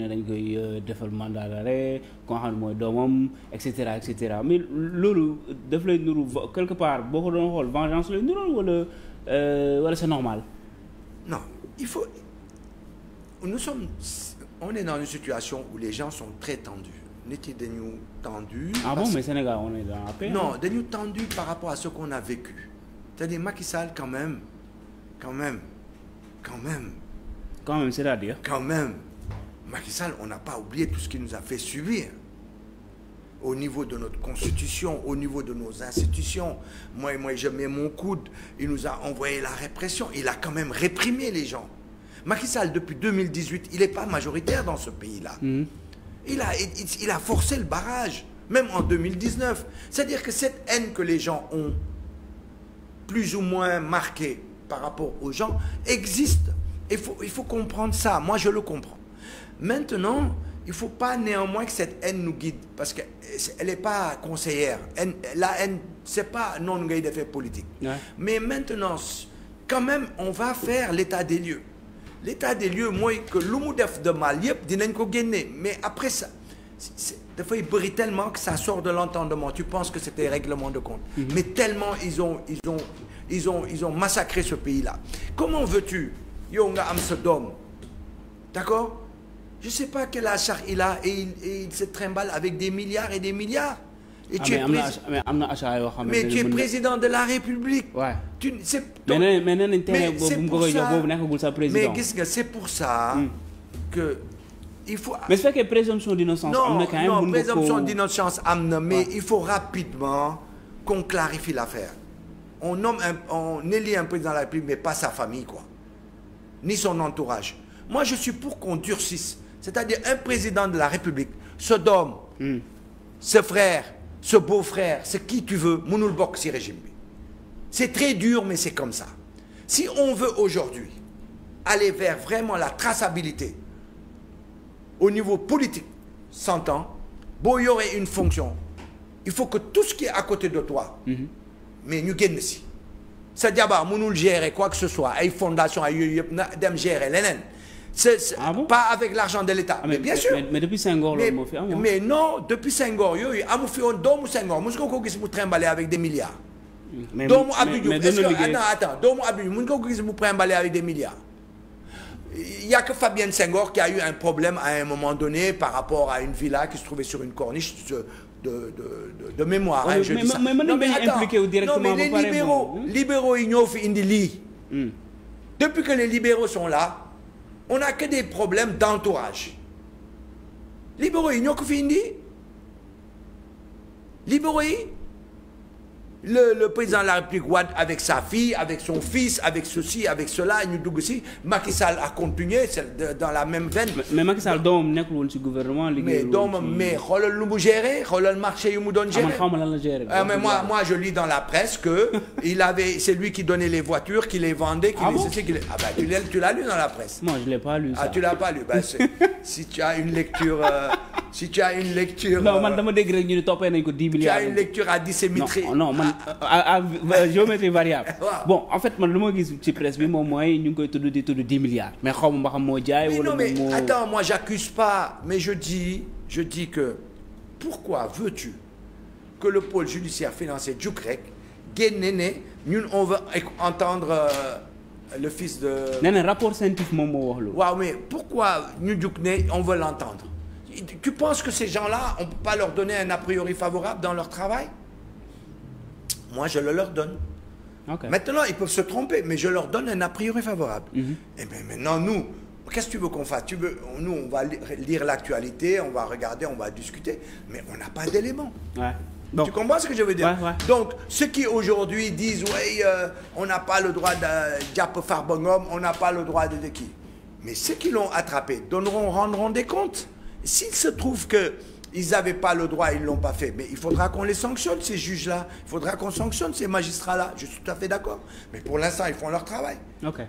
dañ koy defal mandat d'arrêt ko xam ne mooy doomam et cetera mais loolu daf lay nuru quelque part boo ko doon xool vengeance lay nuru wala c'est normal. Non, il faut. On est dans une situation où les gens sont très tendus. Nit yi dañu tendus. Ah bon, mais Sénégal on est dans la paix. Non, dañu tendus par rapport à ce qu'on a vécu. C'est-à-dire Macky Sall quand même, c'est-à-dire. Quand même, Macky Sall, on n'a pas oublié tout ce qu'il nous a fait subir. Au niveau de notre constitution, au niveau de nos institutions. Moi, je mets mon coude. Il nous a envoyé la répression. Il a quand même réprimé les gens. Macky Sall, depuis 2018, il n'est pas majoritaire dans ce pays-là. Il a forcé le barrage, même en 2019. C'est-à-dire que cette haine que les gens ont plus ou moins marquée par rapport aux gens existe. Il faut comprendre ça. Moi, je le comprends. Maintenant, il ne faut pas néanmoins que cette haine nous guide, parce qu'elle n'est pas conseillère. La haine, ce n'est pas non de fait politique. Ouais. Mais maintenant, quand même, on va faire l'état des lieux. L'état des lieux, moi, que l'homme def de mal, dinañ ko gagner. Mais après ça, des fois, il brille tellement que ça sort de l'entendement. Tu penses que c'était règlement de compte. Mais tellement ils ont massacré ce pays-là. Comment veux-tu, Yonga Amsterdam, d'accord? Je ne sais pas quel âge il a et il se trimballe avec des milliards et des milliards. Et tu es président de la République. Ouais. Mais c'est pour ça que il faut. Mais c'est que présomption d'innocence. Non, présomption d'innocence amène, mais il faut rapidement qu'on clarifie l'affaire. On élit un président de la République, mais pas sa famille, quoi, ni son entourage. Moi, je suis pour qu'on durcisse. C'est-à-dire un président de la République, ce dôme, ce frère, ce beau-frère, c'est qui tu veux, Mounoul Bok si régime. C'est très dur, mais c'est comme ça. Si on veut aujourd'hui aller vers vraiment la traçabilité au niveau politique, s'entend, bon, il y aurait une fonction. Il faut que tout ce qui est à côté de toi, mais nous gagnons ici. C'est-à-dire, Mounoul gérer quoi que ce soit, une fondation, dem gérer l'ENN. Pas avec l'argent de l'État. Mais bien sûr. Mais depuis Senghor, mais non, depuis Senghor, il y a un Senghor. Moi, je suis trimbalé avec des milliards. Attends, je suis trimbalé avec des milliards. Il n'y a que Fabien Senghor qui a eu un problème à un moment donné par rapport à une villa qui se trouvait sur une corniche de mémoire. Mais les libéraux, ils n'ont fait une lit. Depuis que les libéraux sont là, on n'a que des problèmes d'entourage. Libéraux, ils n'ont que fini. Libéraux, le président de la République Wade avec sa fille, avec son fils, avec ceci, avec cela, Macky Sall a continué dans la même veine. Mais Macky Sall n'est pas le gouvernement. Mais gérer, le marché, mais moi, je lis dans la presse que c'est lui qui donnait les voitures, qui les vendait, tu l'as lu dans la presse. Moi, je ne l'ai pas lu. Ah, tu ne l'as pas lu. Si tu as une lecture... Non, tu as une lecture à disséminer. Non, à géométrie variable. Bon, en fait, moi, je suis presse, nous avons 10 milliards. Mais attends, moi, j'accuse pas, mais je dis que pourquoi veux-tu que le pôle judiciaire financier Djukrek, nous, on veut entendre le fils de... Non, rapport scientifique, waaw, mais pourquoi nous, on veut l'entendre? Tu penses que ces gens-là, on ne peut pas leur donner un a priori favorable dans leur travail? Moi, je le leur donne. Okay. Maintenant, ils peuvent se tromper, mais je leur donne un a priori favorable. Et bien maintenant, nous, qu'est-ce que tu veux qu'on fasse? Nous, on va lire l'actualité, on va regarder, on va discuter, mais on n'a pas d'éléments. Ouais. Bon. Tu comprends ce que je veux dire? Ouais. Donc, ceux qui aujourd'hui disent, oui, on n'a pas le droit de Diap Farbongom, on n'a pas le droit de qui? Mais ceux qui l'ont attrapé rendront des comptes. S'il se trouve qu'ils n'avaient pas le droit, ils ne l'ont pas fait, mais il faudra qu'on les sanctionne, ces juges-là. Il faudra qu'on sanctionne ces magistrats-là. Je suis tout à fait d'accord. Mais pour l'instant, ils font leur travail. Okay.